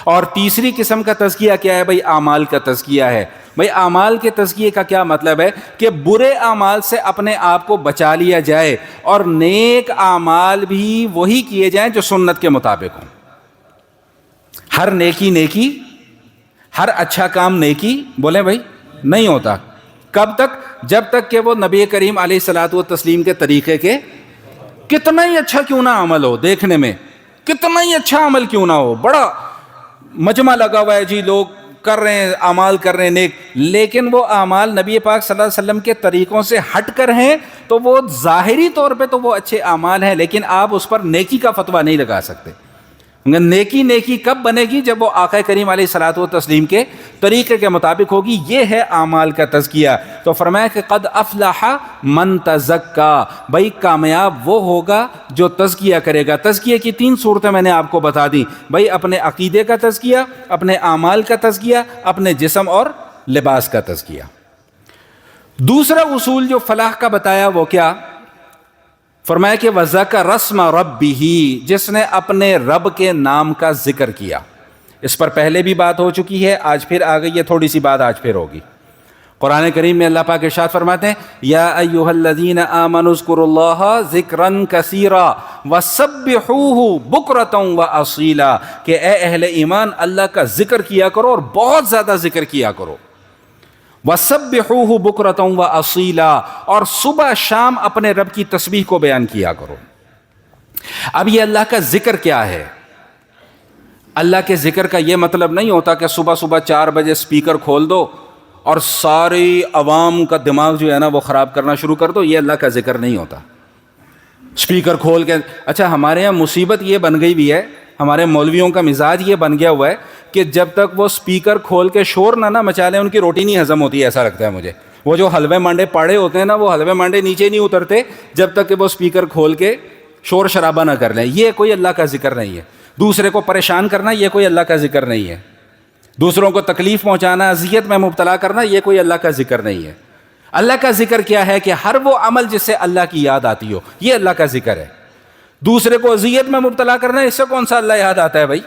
اور تیسری قسم کا تزکیہ کیا ہے؟ بھئی اعمال کا تزکیہ ہے۔ بھئی اعمال کے تزکیے کا کیا مطلب ہے؟ کہ برے اعمال سے اپنے آپ کو بچا لیا جائے اور نیک اعمال بھی وہی کیے جائیں جو سنت کے مطابق ہوں۔ ہر نیکی نیکی، ہر اچھا کام نیکی بولیں بھائی نہیں ہوتا۔ کب تک؟ جب تک کہ وہ نبی کریم علیہ الصلوۃ والتسلیم کے طریقے کے کتنا ہی اچھا کیوں نہ عمل ہو، دیکھنے میں کتنا ہی اچھا عمل کیوں نہ ہو، بڑا مجمع لگا ہوا ہے جی، لوگ کر رہے ہیں اعمال کر رہے ہیں نیک، لیکن وہ اعمال نبی پاک صلی اللہ علیہ وسلم کے طریقوں سے ہٹ کر ہیں تو وہ ظاہری طور پہ تو وہ اچھے اعمال ہیں، لیکن آپ اس پر نیکی کا فتویٰ نہیں لگا سکتے۔ نیکی کب بنے گی؟ جب وہ آقا کریم علیہ الصلوۃ والتسلیم کے طریقے کے مطابق ہوگی۔ یہ ہے اعمال کا تزکیہ۔ تو فرمایا کہ قد افلح من تزکا، بھائی کامیاب وہ ہوگا جو تزکیہ کرے گا۔ تزکیہ کی 3 صورتیں میں نے آپ کو بتا دی، بھائی اپنے عقیدے کا تزکیہ، اپنے اعمال کا تزکیہ، اپنے جسم اور لباس کا تزکیہ۔ دوسرا اصول جو فلاح کا بتایا وہ کیا؟ فرمایا کہ وَذَكَرَ اسْمَ رَبِّهِ، جس نے اپنے رب کے نام کا ذکر کیا۔ اس پر پہلے بھی بات ہو چکی ہے، آج پھر آ گئی ہے، تھوڑی سی بات آج پھر ہوگی۔ قرآن کریم میں اللہ پاک ارشاد فرماتے ہیں یا ایھا الذین آمنوا اذکروا اللہ ذکرا کثیرا وسبحوہ بکرۃ واصیلا، کہ اے اہل ایمان اللہ کا ذکر کیا کرو اور بہت زیادہ ذکر کیا کرو۔ وَسَبِّحُوهُ بُكْرَةً وَأَصِيلًا، اور صبح شام اپنے رب کی تسبیح کو بیان کیا کرو۔ اب یہ اللہ کا ذکر کیا ہے؟ اللہ کے ذکر کا یہ مطلب نہیں ہوتا کہ صبح صبح 4 بجے سپیکر کھول دو اور ساری عوام کا دماغ جو ہے نا وہ خراب کرنا شروع کر دو، یہ اللہ کا ذکر نہیں ہوتا۔ سپیکر کھول کے، اچھا ہمارے یہاں مصیبت یہ بن گئی بھی ہے، ہمارے مولویوں کا مزاج یہ بن گیا ہوا ہے کہ جب تک وہ سپیکر کھول کے شور نہ مچا لیں ان کی روٹی نہیں ہضم ہوتی ہے، ایسا لگتا ہے مجھے۔ وہ جو حلوے مانڈے پاڑے ہوتے ہیں نا، وہ حلوے مانڈے نیچے نہیں اترتے جب تک کہ وہ سپیکر کھول کے شور شرابہ نہ کر لیں۔ یہ کوئی اللہ کا ذکر نہیں ہے۔ دوسرے کو پریشان کرنا یہ کوئی اللہ کا ذکر نہیں ہے۔ دوسروں کو تکلیف پہنچانا، اذیت میں مبتلا کرنا یہ کوئی اللہ کا ذکر نہیں ہے۔ اللہ کا ذکر کیا ہے کہ ہر وہ عمل جس سے اللہ کی یاد آتی ہو، یہ اللہ کا ذکر ہے۔ دوسرے کو اذیت میں مبتلا کرنا، اس سے کون سا اللہ یاد آتا ہے بھائی؟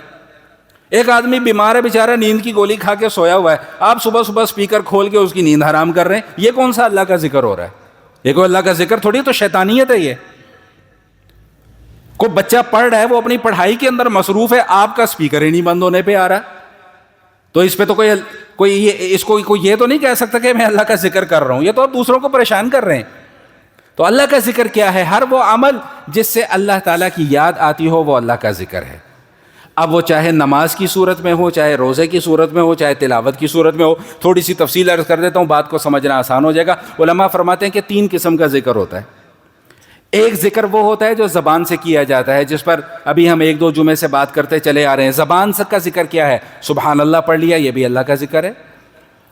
ایک آدمی بیمار ہے بیچارہ، نیند کی گولی کھا کے سویا ہوا ہے، آپ صبح صبح سپیکر کھول کے اس کی نیند حرام کر رہے ہیں، یہ کون سا اللہ کا ذکر ہو رہا ہے؟ یہ کوئی اللہ کا ذکر تھوڑی، تو شیطانیت ہے۔ یہ کوئی بچہ پڑھ رہا ہے، وہ اپنی پڑھائی کے اندر مصروف ہے، آپ کا سپیکر ہی نہیں بند ہونے پہ آ رہا، تو اس پہ تو کوئی یہ تو نہیں کہہ سکتا کہ میں اللہ کا ذکر کر رہا ہوں، یہ تو آپ دوسروں کو پریشان کر رہے ہیں۔ تو اللہ کا ذکر کیا ہے؟ ہر وہ عمل جس سے اللہ تعالیٰ کی یاد آتی ہو وہ اللہ کا ذکر ہے۔ اب وہ چاہے نماز کی صورت میں ہو، چاہے روزے کی صورت میں ہو، چاہے تلاوت کی صورت میں ہو۔ تھوڑی سی تفصیل عرض کر دیتا ہوں، بات کو سمجھنا آسان ہو جائے گا۔ علماء فرماتے ہیں کہ 3 قسم کا ذکر ہوتا ہے۔ ایک ذکر وہ ہوتا ہے جو زبان سے کیا جاتا ہے، جس پر ابھی ہم 1-2 جمعے سے بات کرتے چلے آ رہے ہیں۔ زبان سے کا ذکر کیا ہے؟ سبحان اللہ پڑھ لیا، یہ بھی اللہ کا ذکر ہے۔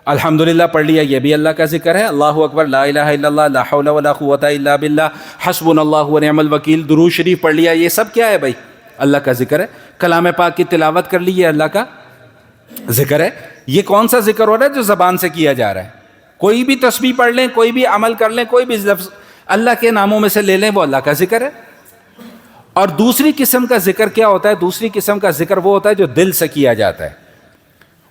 الحمدللہ پڑھ لیا، یہ بھی اللہ کا ذکر ہے۔ اللہ اکبر، لا الہ الا اللہ، لا حول ولا قوت الا باللہ، حسبنا اللہ ونعم الوکیل، درود شریف پڑھ لیا، یہ سب کیا ہے بھائی؟ اللہ کا ذکر ہے۔ کلام پاک کی تلاوت کر لی، یہ اللہ کا ذکر ہے۔ یہ کون سا ذکر ہو رہا ہے؟ جو زبان سے کیا جا رہا ہے۔ کوئی بھی تسبیح پڑھ لیں، کوئی بھی عمل کر لیں، کوئی بھی لفظ اللہ کے ناموں میں سے لے لیں، وہ اللہ کا ذکر ہے۔ اور دوسری قسم کا ذکر کیا ہوتا ہے؟ دوسری قسم کا ذکر وہ ہوتا ہے جو دل سے کیا جاتا ہے۔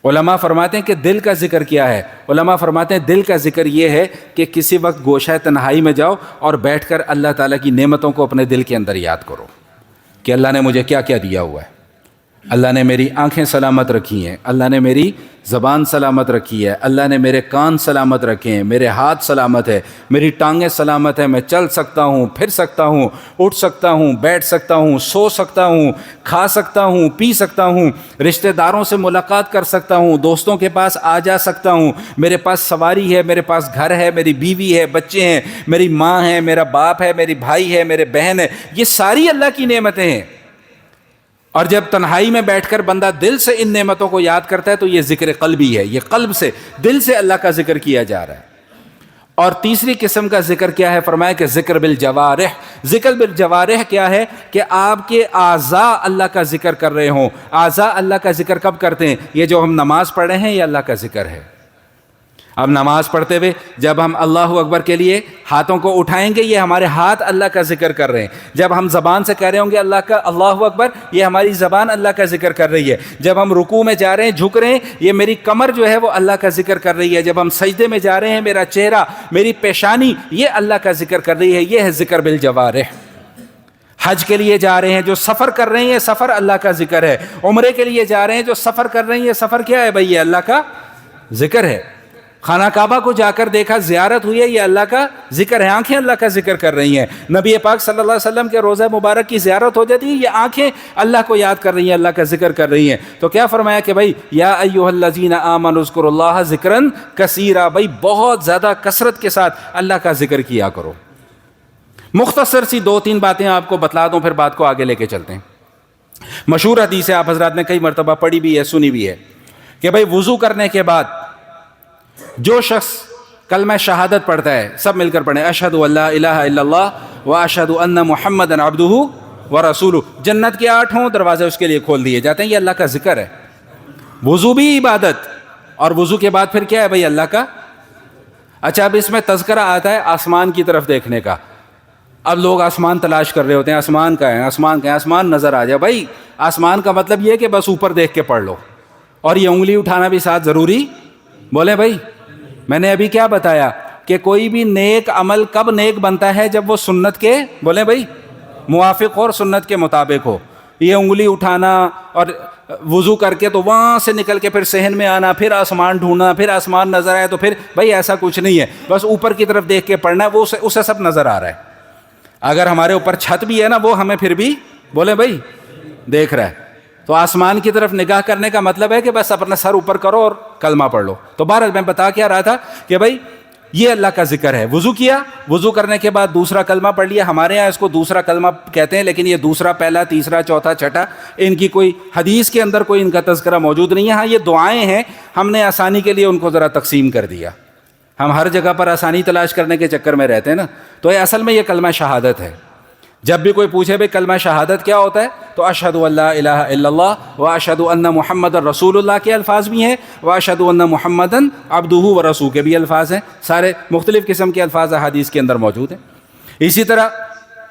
علماء فرماتے ہیں کہ دل کا ذکر کیا ہے؟ علماء فرماتے ہیں دل کا ذکر یہ ہے کہ کسی وقت گوشہ تنہائی میں جاؤ اور بیٹھ کر اللہ تعالیٰ کی نعمتوں کو اپنے دل کے اندر یاد کرو کہ اللہ نے مجھے کیا کیا دیا ہوا ہے۔ اللہ نے میری آنکھیں سلامت رکھی ہیں، اللہ نے میری زبان سلامت رکھی ہے، اللہ نے میرے کان سلامت رکھے ہیں، میرے ہاتھ سلامت ہے، میری ٹانگیں سلامت ہیں، میں چل سکتا ہوں، پھر سکتا ہوں، اٹھ سکتا ہوں، بیٹھ سکتا ہوں، سو سکتا ہوں، کھا سکتا ہوں، پی سکتا ہوں، رشتہ داروں سے ملاقات کر سکتا ہوں، دوستوں کے پاس آ جا سکتا ہوں، میرے پاس سواری ہے، میرے پاس گھر ہے، میری بیوی ہے، بچے ہیں، میری ماں ہے، میرا باپ ہے، میری بھائی ہے، میرے بہن ہے۔ یہ ساری اللہ کی نعمتیں ہیں۔ اور جب تنہائی میں بیٹھ کر بندہ دل سے ان نعمتوں کو یاد کرتا ہے تو یہ ذکر قلبی ہے، یہ قلب سے، دل سے اللہ کا ذکر کیا جا رہا ہے۔ اور تیسری قسم کا ذکر کیا ہے؟ فرمایا کہ ذکر بالجوارح۔ ذکر بالجوارح کیا ہے؟ کہ آپ کے اعضاء اللہ کا ذکر کر رہے ہوں۔ اعضاء اللہ کا ذکر کب کرتے ہیں؟ یہ جو ہم نماز پڑھ رہے ہیں یہ اللہ کا ذکر ہے۔ اب نماز پڑھتے ہوئے جب ہم اللہ اکبر کے لیے ہاتھوں کو اٹھائیں گے، یہ ہمارے ہاتھ اللہ کا ذکر کر رہے ہیں۔ جب ہم زبان سے کہہ رہے ہوں گے اللہ اکبر، یہ ہماری زبان اللہ کا ذکر کر رہی ہے۔ جب ہم رکوع میں جا رہے ہیں، جھک رہے ہیں، یہ میری کمر جو ہے وہ اللہ کا ذکر کر رہی ہے۔ جب ہم سجدے میں جا رہے ہیں، میرا چہرہ، میری پیشانی، یہ اللہ کا ذکر کر رہی ہے۔ یہ ہے ذکر بالجوارح۔ حج کے لیے جا رہے ہیں، جو سفر کر رہے ہیں، یہ سفر اللہ کا ذکر ہے۔ عمرے کے لیے جا رہے ہیں، جو سفر کر رہے ہیں، یہ سفر کیا ہے بھائی؟ یہ اللہ کا ذکر ہے۔ خانہ کعبہ کو جا کر دیکھا، زیارت ہوئی ہے، یہ اللہ کا ذکر ہے، آنکھیں اللہ کا ذکر کر رہی ہیں۔ نبی پاک صلی اللہ علیہ وسلم کے روضہ مبارک کی زیارت ہو جاتی ہے، یہ آنکھیں اللہ کو یاد کر رہی ہیں، اللہ کا ذکر کر رہی ہیں۔ تو کیا فرمایا کہ بھائی یا ایھا الذین آمنوا اذکروا اللہ ذکرا کثیرا، بھائی بہت زیادہ کثرت کے ساتھ اللہ کا ذکر کیا کرو۔ مختصر سی 2-3 باتیں آپ کو بتلا دوں، پھر بات کو آگے لے کے چلتے ہیں۔ مشہور حدیث ہے، آپ حضرات نے کئی مرتبہ پڑھی بھی ہے، سنی بھی ہے، کہ بھائی وضو کرنے کے بعد جو شخص کلمہ شہادت پڑھتا ہے، سب مل کر پڑھیں، اشہد ان لا الہ الا اللہ و اشہد ان محمدا عبدہ و رسولہ، جنت کے 8 دروازے اس کے لیے کھول دیے جاتے ہیں۔ یہ اللہ کا ذکر ہے۔ وضو بھی عبادت، اور وضو کے بعد پھر کیا ہے بھائی؟ اللہ کا۔ اچھا، اب اس میں تذکرہ آتا ہے آسمان کی طرف دیکھنے کا۔ اب لوگ آسمان تلاش کر رہے ہوتے ہیں، آسمان کا ہے، آسمان کا ہے، آسمان نظر آ جائے۔ بھائی آسمان کا مطلب یہ ہے کہ بس اوپر دیکھ کے پڑھ لو، اور یہ انگلی اٹھانا بھی ساتھ ضروری؟ بولے بھائی، میں نے ابھی کیا بتایا کہ کوئی بھی نیک عمل کب نیک بنتا ہے؟ جب وہ سنت کے، بولے بھائی، موافق ہو اور سنت کے مطابق ہو۔ یہ انگلی اٹھانا اور وضو کر کے تو وہاں سے نکل کے پھر صحن میں آنا، پھر آسمان ڈھونڈنا، پھر آسمان نظر آئے تو پھر بھائی ایسا کچھ نہیں ہے، بس اوپر کی طرف دیکھ کے پڑھنا ہے، وہ اسے سب نظر آ رہا ہے۔ اگر ہمارے اوپر چھت بھی ہے نا، وہ ہمیں پھر بھی، بولے بھائی، دیکھ رہا ہے۔ تو آسمان کی طرف نگاہ کرنے کا مطلب ہے کہ بس اپنا سر اوپر کرو اور کلمہ پڑھ لو۔ تو بہرحال میں بتا کیا رہا تھا کہ بھائی یہ اللہ کا ذکر ہے۔ وضو کیا، وضو کرنے کے بعد دوسرا کلمہ پڑھ لیا، ہمارے یہاں اس کو دوسرا کلمہ کہتے ہیں، لیکن یہ دوسرا، پہلا، تیسرا، چوتھا، چھٹا، ان کی کوئی حدیث کے اندر کوئی ان کا تذکرہ موجود نہیں ہے۔ ہاں یہ دعائیں ہیں، ہم نے آسانی کے لیے ان کو ذرا تقسیم کر دیا۔ ہم ہر جگہ پر آسانی تلاش کرنے کے چکر میں رہتے ہیں نا، تو یہ اصل میں یہ کلمہ شہادت ہے۔ جب بھی کوئی پوچھے بھائی کلمہ شہادت کیا ہوتا ہے، تو اشہد ان لا الہ الا اللہ و اشہد ان محمد رسول اللہ کے الفاظ بھی ہیں، و اشہد ان محمدا عبدہ و رسولہ کے بھی الفاظ ہیں، سارے مختلف قسم کے الفاظ احادیث کے اندر موجود ہیں۔ اسی طرح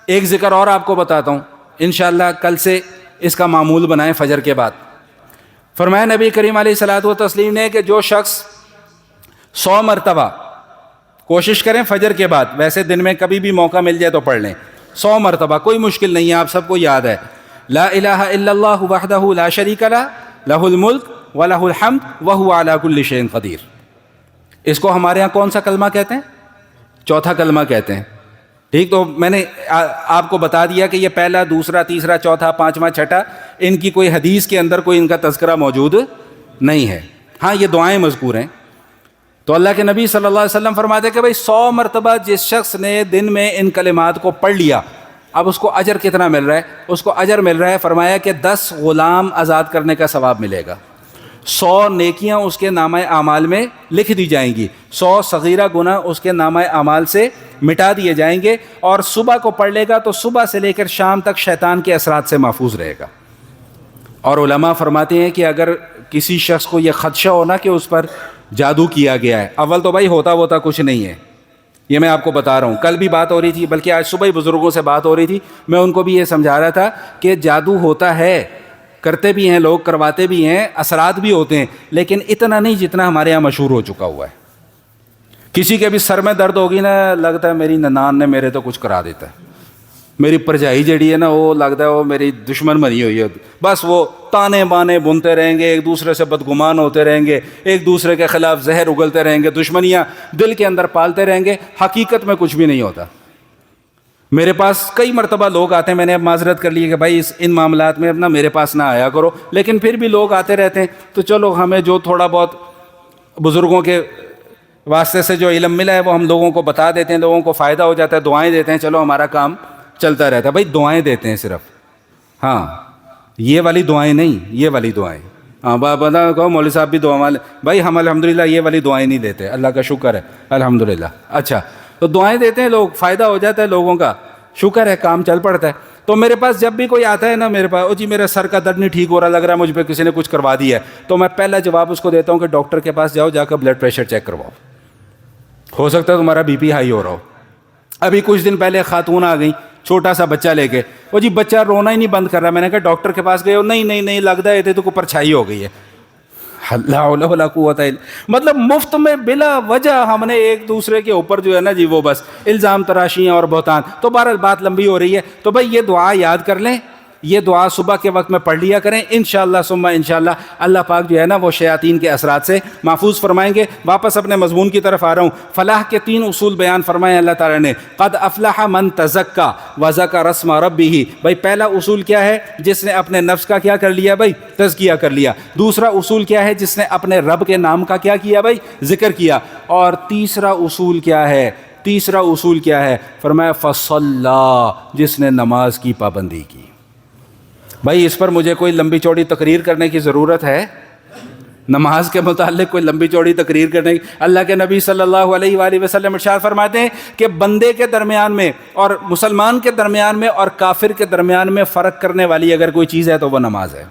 ایک ذکر اور آپ کو بتاتا ہوں، انشاءاللہ کل سے اس کا معمول بنائیں فجر کے بعد۔ فرمایا نبی کریم علیہ الصلوۃ والتسلیم نے کہ جو شخص 100 مرتبہ، کوشش کریں فجر کے بعد، ویسے دن میں کبھی بھی موقع مل جائے تو پڑھ لیں، 100 مرتبہ، کوئی مشکل نہیں ہے، آپ سب کو یاد ہے، لا الہ الا اللہ وحدہ لا شریک لہ، لہ الملک ولہ الحمد وہو علی کل شیء قدیر۔ اس کو ہمارے ہاں کون سا کلمہ کہتے ہیں؟ چوتھا کلمہ کہتے ہیں۔ ٹھیک، تو میں نے آپ کو بتا دیا کہ یہ پہلا، دوسرا، تیسرا، چوتھا، پانچواں، چھٹا، ان کی کوئی حدیث کے اندر کوئی ان کا تذکرہ موجود نہیں ہے۔ ہاں یہ دعائیں مذکور ہیں۔ تو اللہ کے نبی صلی اللہ علیہ وسلم فرماتے کہ بھائی 100 مرتبہ جس شخص نے دن میں ان کلمات کو پڑھ لیا، اب اس کو اجر کتنا مل رہا ہے؟ اس کو اجر مل رہا ہے، فرمایا کہ 10 غلام آزاد کرنے کا ثواب ملے گا، 100 نیکیاں اس کے نامہ اعمال میں لکھ دی جائیں گی، 100 صغیرہ گناہ اس کے نامہ اعمال سے مٹا دیے جائیں گے، اور صبح کو پڑھ لے گا تو صبح سے لے کر شام تک شیطان کے اثرات سے محفوظ رہے گا۔ اور علماء فرماتے ہیں کہ اگر کسی شخص کو یہ خدشہ ہونا کہ اس پر جادو کیا گیا ہے، اول تو بھائی ہوتا کچھ نہیں ہے، یہ میں آپ کو بتا رہا ہوں۔ کل بھی بات ہو رہی تھی، بلکہ آج صبح ہی بزرگوں سے بات ہو رہی تھی، میں ان کو بھی یہ سمجھا رہا تھا کہ جادو ہوتا ہے، کرتے بھی ہیں لوگ، کرواتے بھی ہیں، اثرات بھی ہوتے ہیں، لیکن اتنا نہیں جتنا ہمارے یہاں مشہور ہو چکا ہوا ہے۔ کسی کے بھی سر میں درد ہوگی نا، لگتا ہے میری ننان نے میرے تو کچھ کرا دیتا ہے، میری پرجائی جڑی ہے نا، وہ لگتا ہے وہ میری دشمن بنی ہوئی ہے، بس وہ تانے بانے بنتے رہیں گے، ایک دوسرے سے بدگمان ہوتے رہیں گے، ایک دوسرے کے خلاف زہر اگلتے رہیں گے، دشمنیاں دل کے اندر پالتے رہیں گے، حقیقت میں کچھ بھی نہیں ہوتا۔ میرے پاس کئی مرتبہ لوگ آتے ہیں، میں نے اب معذرت کر لی کہ بھائی ان معاملات میں اپنا میرے پاس نہ آیا کرو، لیکن پھر بھی لوگ آتے رہتے ہیں، تو چلو ہمیں جو تھوڑا بہت بزرگوں کے واسطے سے جو علم ملا ہے وہ ہم لوگوں کو بتا دیتے ہیں، لوگوں کو فائدہ ہو جاتا ہے، دعائیں دیتے ہیں، چلو ہمارا کام چلتا رہتا ہے۔ بھائی دعائیں دیتے ہیں صرف، ہاں یہ والی دعائیں نہیں، یہ والی دعائیں، ہاں بتا کہو مولوی صاحب بھی دعا والے، بھائی ہم الحمدللہ یہ والی دعائیں نہیں دیتے، اللہ کا شکر ہے الحمدللہ۔ اچھا، تو دعائیں دیتے ہیں لوگ، فائدہ ہو جاتا ہے لوگوں کا، شکر ہے، کام چل پڑتا ہے۔ تو میرے پاس جب بھی کوئی آتا ہے نا، میرے پاس، او جی میرا سر کا درد نہیں ٹھیک ہو رہا، لگ رہا ہے مجھ پہ کسی نے کچھ کروا دیا ہے، تو میں پہلا جواب اس کو دیتا ہوں کہ ڈاکٹر کے پاس جاؤ، جا کر بلڈ پریشر چیک کرواؤ، ہو سکتا ہے تمہارا بی پی ہائی ہو رہا ہو۔ ابھی کچھ دن پہلے خاتون آ گئی چھوٹا سا بچہ لے کے، وہ جی بچہ رونا ہی نہیں بند کر رہا، میں نے کہا ڈاکٹر کے پاس گئے ہو؟ نہیں لگتا ہے تو کوئی پرچھائی ہو گئی ہے۔ لا حول ولا قوت الا، مطلب مفت میں بلا وجہ ہم نے ایک دوسرے کے اوپر جو ہے نا جی وہ بس الزام تراشیاں اور بہتان۔ تو بہرحال بات لمبی ہو رہی ہے، تو بھائی یہ دعا یاد کر لیں، یہ دعا صبح کے وقت میں پڑھ لیا کریں، انشاءاللہ ثم انشاءاللہ اللہ پاک جو ہے نا وہ شیاطین کے اثرات سے محفوظ فرمائیں گے۔ واپس اپنے مضمون کی طرف آ رہا ہوں۔ فلاح کے 3 اصول بیان فرمائے اللہ تعالیٰ نے۔ قد افلح من تزکا وذکر اسم ربہ، بھائی پہلا اصول کیا ہے؟ جس نے اپنے نفس کا کیا کر لیا بھائی؟ تزکیہ کر لیا۔ دوسرا اصول کیا ہے؟ جس نے اپنے رب کے نام کا کیا کیا بھائی؟ ذکر کیا۔ اور تیسرا اصول کیا ہے؟ تیسرا اصول کیا ہے؟ فرمایا فصلی، جس نے نماز کی پابندی کی۔ بھائی اس پر مجھے کوئی لمبی چوڑی تقریر کرنے کی ضرورت ہے؟ نماز کے متعلق کوئی لمبی چوڑی تقریر کرنے کی؟ اللہ کے نبی صلی اللہ علیہ وآلہ وسلم ارشاد فرماتے ہیں کہ بندے کے درمیان میں اور مسلمان کے درمیان میں اور کافر کے درمیان میں فرق کرنے والی اگر کوئی چیز ہے تو وہ نماز ہے۔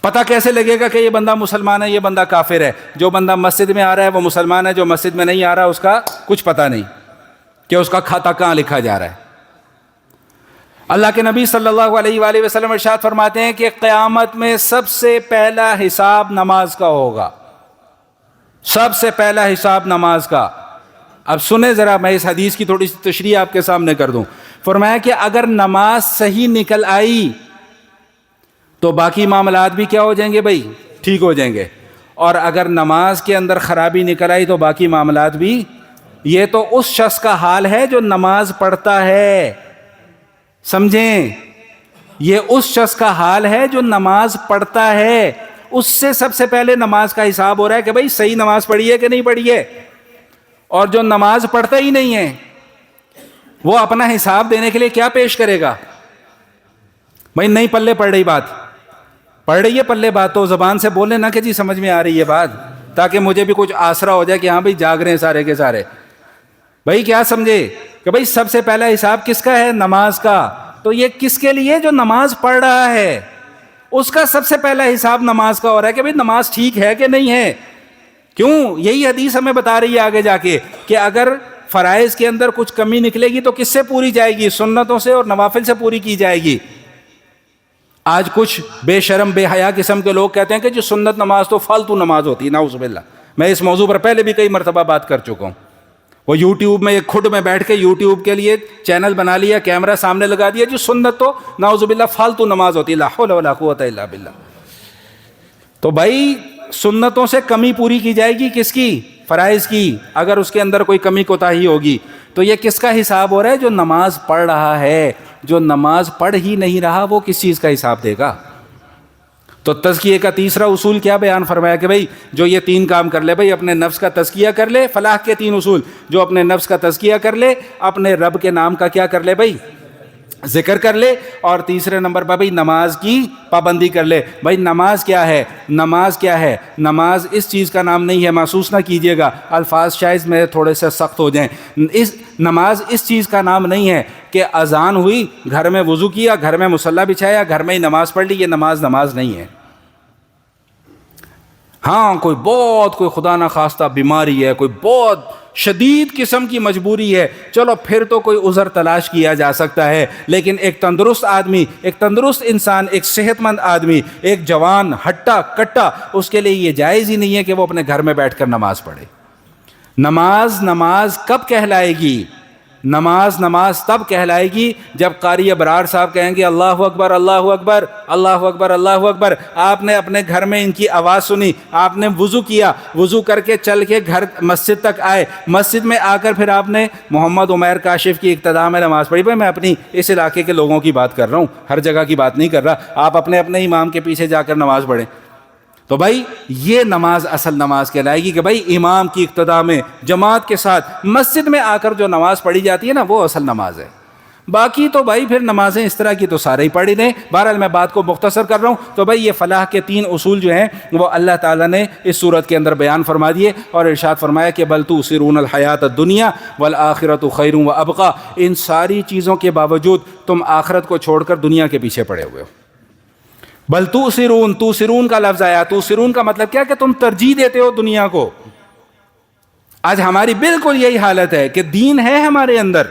پتہ کیسے لگے گا کہ یہ بندہ مسلمان ہے، یہ بندہ کافر ہے؟ جو بندہ مسجد میں آ رہا ہے وہ مسلمان ہے، جو مسجد میں نہیں آ رہا اس کا کچھ پتہ نہیں کہ اس کا کھاتا کہاں لکھا جا رہا ہے۔ اللہ کے نبی صلی اللہ علیہ وآلہ وسلم ارشاد فرماتے ہیں کہ قیامت میں سب سے پہلا حساب نماز کا ہوگا، سب سے پہلا حساب نماز کا۔ اب سنیں ذرا، میں اس حدیث کی تھوڑی سی تشریح آپ کے سامنے کر دوں۔ فرمایا کہ اگر نماز صحیح نکل آئی تو باقی معاملات بھی کیا ہو جائیں گے بھائی؟ ٹھیک ہو جائیں گے۔ اور اگر نماز کے اندر خرابی نکل آئی تو باقی معاملات بھی۔ یہ تو اس شخص کا حال ہے جو نماز پڑھتا ہے، سمجھیں؟ یہ اس شخص کا حال ہے جو نماز پڑھتا ہے، اس سے سب سے پہلے نماز کا حساب ہو رہا ہے کہ بھائی صحیح نماز پڑھی ہے کہ نہیں پڑھی ہے۔ اور جو نماز پڑھتا ہی نہیں ہے وہ اپنا حساب دینے کے لیے کیا پیش کرے گا؟ بھائی نہیں پلے پڑھ رہی بات، پڑھ رہی ہے پلے بات تو زبان سے بولے نا کہ جی سمجھ میں آ رہی ہے بات، تاکہ مجھے بھی کچھ آسرا ہو جائے کہ ہاں بھائی جاگ رہے ہیں سارے کے سارے۔ بھائی کیا سمجھے کہ بھائی سب سے پہلا حساب کس کا ہے؟ نماز کا۔ تو یہ کس کے لیے؟ جو نماز پڑھ رہا ہے، اس کا سب سے پہلا حساب نماز کا ہو رہا ہے کہ بھائی نماز ٹھیک ہے کہ نہیں ہے۔ کیوں؟ یہی حدیث ہمیں بتا رہی ہے آگے جا کے کہ اگر فرائض کے اندر کچھ کمی نکلے گی تو کس سے پوری جائے گی؟ سنتوں سے اور نوافل سے پوری کی جائے گی۔ آج کچھ بے شرم بے حیا قسم کے لوگ کہتے ہیں کہ جو سنت نماز تو فالتو نماز ہوتی ہے، نعوذ باللہ۔ میں اس موضوع پر پہلے بھی کئی مرتبہ بات کر چکا ہوں۔ وہ یوٹیوب میں ایک کھڈ میں بیٹھ کے یوٹیوب کے لیے چینل بنا لیا، کیمرہ سامنے لگا دیا، جو سنت تو نعوذ باللہ فالتو نماز ہوتی ہے، لا حول ولا قوت الا باللہ۔ تو بھائی سنتوں سے کمی پوری کی جائے گی کس کی؟ فرائض کی۔ اگر اس کے اندر کوئی کمی کوتاہی ہوگی تو یہ کس کا حساب ہو رہا ہے؟ جو نماز پڑھ رہا ہے۔ جو نماز پڑھ ہی نہیں رہا وہ کس چیز کا حساب دے گا؟ تو تزکیے کا تیسرا اصول کیا بیان فرمایا کہ بھائی جو یہ 3 کام کر لے، بھائی اپنے نفس کا تزکیہ کر لے۔ فلاح کے 3 اصول، جو اپنے نفس کا تزکیہ کر لے، اپنے رب کے نام کا کیا کر لے بھائی؟ ذکر کر لے، اور تیسرے نمبر پر بھائی نماز کی پابندی کر لے۔ بھائی نماز کیا ہے؟ نماز کیا ہے؟ نماز اس چیز کا نام نہیں ہے، محسوس نہ کیجئے گا، الفاظ شاید میرے تھوڑے سے سخت ہو جائیں۔ نماز اس چیز کا نام نہیں ہے کہ اذان ہوئی، گھر میں وضو کیا، گھر میں مصلی بچھایا، گھر میں ہی نماز پڑھ لی۔ یہ نماز نہیں ہے۔ ہاں کوئی خدا نہ خواستہ بیماری ہے، کوئی بہت شدید قسم کی مجبوری ہے، چلو پھر تو کوئی عذر تلاش کیا جا سکتا ہے، لیکن ایک تندرست آدمی، ایک تندرست انسان، ایک صحت مند آدمی، ایک جوان ہٹا کٹا، اس کے لیے یہ جائز ہی نہیں ہے کہ وہ اپنے گھر میں بیٹھ کر نماز پڑھے۔ نماز کب کہلائے گی؟ نماز تب کہلائے گی جب قاری ابرار صاحب کہیں گے اللہ اکبر اللہ اکبر اللہ اکبر اللہ اکبر۔ آپ نے اپنے گھر میں ان کی آواز سنی، آپ نے وضو کیا، وضو کر کے چل کے گھر مسجد تک آئے، مسجد میں آ کر پھر آپ نے محمد عمیر کاشف کی اقتداء میں نماز پڑھی۔ بھائی میں اپنی اس علاقے کے لوگوں کی بات کر رہا ہوں، ہر جگہ کی بات نہیں کر رہا۔ آپ اپنے امام کے پیچھے جا کر نماز پڑھیں۔ تو بھائی یہ نماز اصل نماز کہلائے گی کہ بھائی امام کی اقتداء میں جماعت کے ساتھ مسجد میں آ کر جو نماز پڑھی جاتی ہے نا وہ اصل نماز ہے۔ باقی تو بھائی پھر نمازیں اس طرح کی تو سارے ہی پڑھی دیں۔ بہرحال میں بات کو مختصر کر رہا ہوں۔ تو بھائی یہ فلاح کے 3 اصول جو ہیں وہ اللہ تعالیٰ نے اس صورت کے اندر بیان فرما دیے اور ارشاد فرمایا کہ بل تؤثرون الحیات الدنیا والآخرۃ خیر وابقیٰ۔ ان ساری چیزوں کے باوجود تم آخرت کو چھوڑ کر دنیا کے پیچھے پڑے ہوئے ہو۔ بل تؤثرون کا لفظ آیا، تؤثرون کا مطلب کیا کہ تم ترجیح دیتے ہو دنیا کو۔ آج ہماری بالکل یہی حالت ہے کہ دین ہے ہمارے اندر،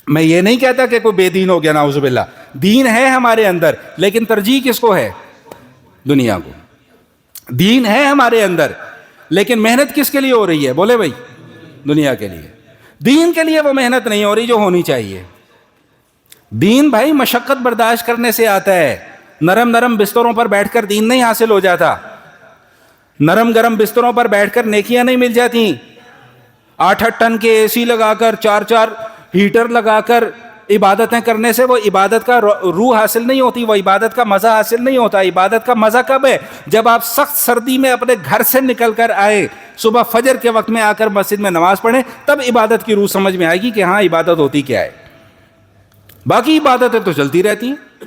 میں یہ نہیں کہتا کہ کوئی بے دین ہو گیا نعوذ باللہ، دین ہے ہمارے اندر، لیکن ترجیح کس کو ہے؟ دنیا کو۔ دین ہے ہمارے اندر لیکن محنت کس کے لیے ہو رہی ہے؟ بولے بھائی، دنیا کے لیے۔ دین کے لیے وہ محنت نہیں ہو رہی جو ہونی چاہیے۔ دین بھائی مشقت برداشت کرنے سے آتا ہے. نرم نرم بستروں پر بیٹھ کر دین نہیں حاصل ہو جاتا. نرم گرم بستروں پر بیٹھ کر نیکیاں نہیں مل جاتی. 8-8 ٹن کے اے سی لگا کر 4 ہیٹر لگا کر عبادتیں کرنے سے وہ عبادت کا روح حاصل نہیں ہوتی, وہ عبادت کا مزہ حاصل نہیں ہوتا. عبادت کا مزہ کب ہے؟ جب آپ سخت سردی میں اپنے گھر سے نکل کر آئے, صبح فجر کے وقت میں آ کر مسجد میں نماز پڑھیں, تب عبادت کی روح سمجھ میں آئے گی کہ ہاں عبادت ہوتی کیا ہے. باقی عبادتیں تو چلتی رہتی ہیں.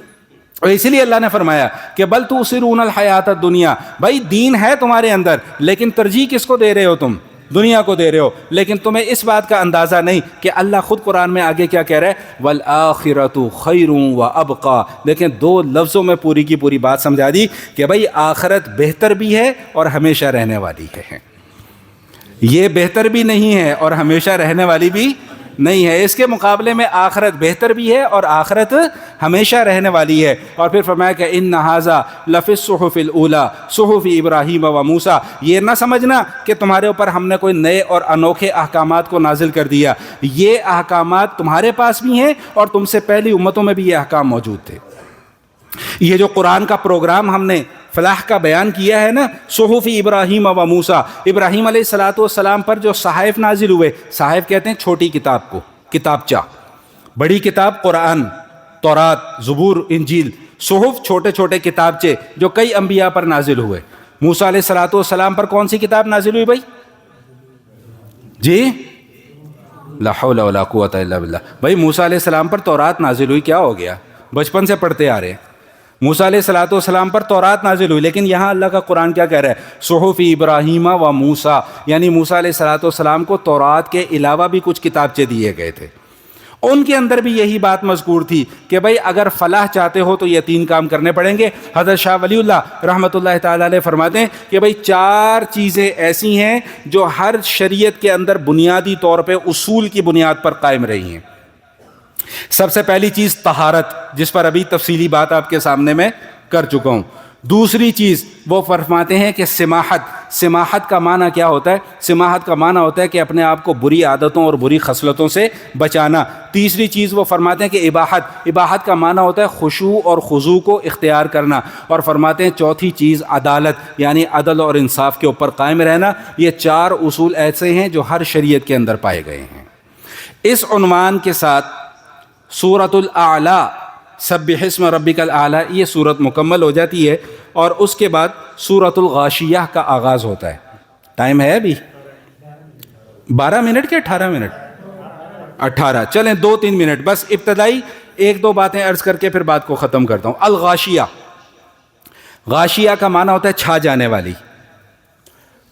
اور اسی لیے اللہ نے فرمایا کہ بل تؤثرون الحیات الدنیا, بھائی دین ہے تمہارے اندر لیکن ترجیح کس کو دے رہے ہو تم؟ دنیا کو دے رہے ہو. لیکن تمہیں اس بات کا اندازہ نہیں کہ اللہ خود قرآن میں آگے کیا کہہ رہا ہے, والآخرۃ خیر وابقی. لیکن 2 لفظوں میں پوری کی پوری بات سمجھا دی کہ بھائی آخرت بہتر بھی ہے اور ہمیشہ رہنے والی ہے. یہ بہتر بھی نہیں ہے اور ہمیشہ رہنے والی بھی نہیں ہے, اس کے مقابلے میں آخرت بہتر بھی ہے اور آخرت ہمیشہ رہنے والی ہے. اور پھر فرمایا کہ ان ھذا لفی الصحف الاولی صحف ابراہیم و موسیٰ. یہ نہ سمجھنا کہ تمہارے اوپر ہم نے کوئی نئے اور انوکھے احکامات کو نازل کر دیا. یہ احکامات تمہارے پاس بھی ہیں اور تم سے پہلی امتوں میں بھی یہ احکام موجود تھے. یہ جو قرآن کا پروگرام ہم نے فلاح کا بیان کیا ہے نا, صحف ابراہیم و موسیٰ, ابراہیم علیہ الصلوۃ والسلام پر جو صحائف نازل ہوئے, صحائف کہتے ہیں چھوٹی کتاب کو, کتابچہ. بڑی کتاب قرآن, تورات, زبور, انجیل. صحف چھوٹے چھوٹے کتابچے جو کئی انبیاء پر نازل ہوئے. موسیٰ علیہ الصلوۃ والسلام پر کون سی کتاب نازل ہوئی بھائی؟ جی لا حول ولا قوۃ الا باللہ. بھائی موسیٰ علیہ السلام پر تورات نازل ہوئی, کیا ہو گیا؟ بچپن سے پڑھتے آ رہے ہیں. موسیٰ علیہ الصلوۃ والسلام پر تورات نازل ہوئی, لیکن یہاں اللہ کا قرآن کیا کہہ رہا ہے؟ صحف ابراہیم و موسیٰ, یعنی موسیٰ علیہ الصلوۃ والسلام کو تورات کے علاوہ بھی کچھ کتابچے دیے گئے تھے. ان کے اندر بھی یہی بات مذکور تھی کہ بھائی اگر فلاح چاہتے ہو تو یہ 3 کام کرنے پڑیں گے. حضرت شاہ ولی اللہ رحمۃ اللہ تعالیٰ علیہ فرماتے ہیں کہ بھائی 4 چیزیں ایسی ہیں جو ہر شریعت کے اندر بنیادی طور پہ اصول کی بنیاد پر قائم رہی ہیں. سب سے پہلی چیز طہارت, جس پر ابھی تفصیلی بات آپ کے سامنے میں کر چکا ہوں. دوسری چیز وہ فرماتے ہیں کہ سماحت. سماحت کا معنی کیا ہوتا ہے؟ سماحت کا معنی ہوتا ہے کہ اپنے آپ کو بری عادتوں اور بری خصلتوں سے بچانا. تیسری چیز وہ فرماتے ہیں کہ اباحت. اباحت کا معنی ہوتا ہے خشوع اور خضوع کو اختیار کرنا. اور فرماتے ہیں چوتھی چیز عدالت, یعنی عدل اور انصاف کے اوپر قائم رہنا. یہ 4 اصول ایسے ہیں جو ہر شریعت کے اندر پائے گئے ہیں. اس عنوان کے ساتھ سورۃ الاعلیٰ, سبح اسم ربک الاعلیٰ, یہ سورت مکمل ہو جاتی ہے. اور اس کے بعد سورۃ الغاشیہ کا آغاز ہوتا ہے. ٹائم ہے ابھی 12 منٹ کے 18 منٹ؟ 18. چلیں 2-3 منٹ بس ابتدائی 1-2 باتیں عرض کر کے پھر بات کو ختم کرتا ہوں. الغاشیہ, غاشیہ کا معنی ہوتا ہے چھا جانے والی.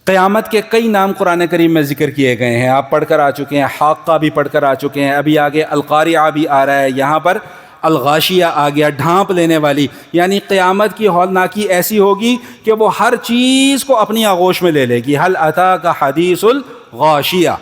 قیامت کے کئی نام قرآن کریم میں ذکر کیے گئے ہیں, آپ پڑھ کر آ چکے ہیں. حاقہ بھی پڑھ کر آ چکے ہیں, ابھی آگے القاریہ بھی آ رہا ہے. یہاں پر الغاشیہ آ گیا, ڈھانپ لینے والی. یعنی قیامت کی ہولناکی ایسی ہوگی کہ وہ ہر چیز کو اپنی آغوش میں لے لے گی. هل اتاک حدیث الغاشیہ.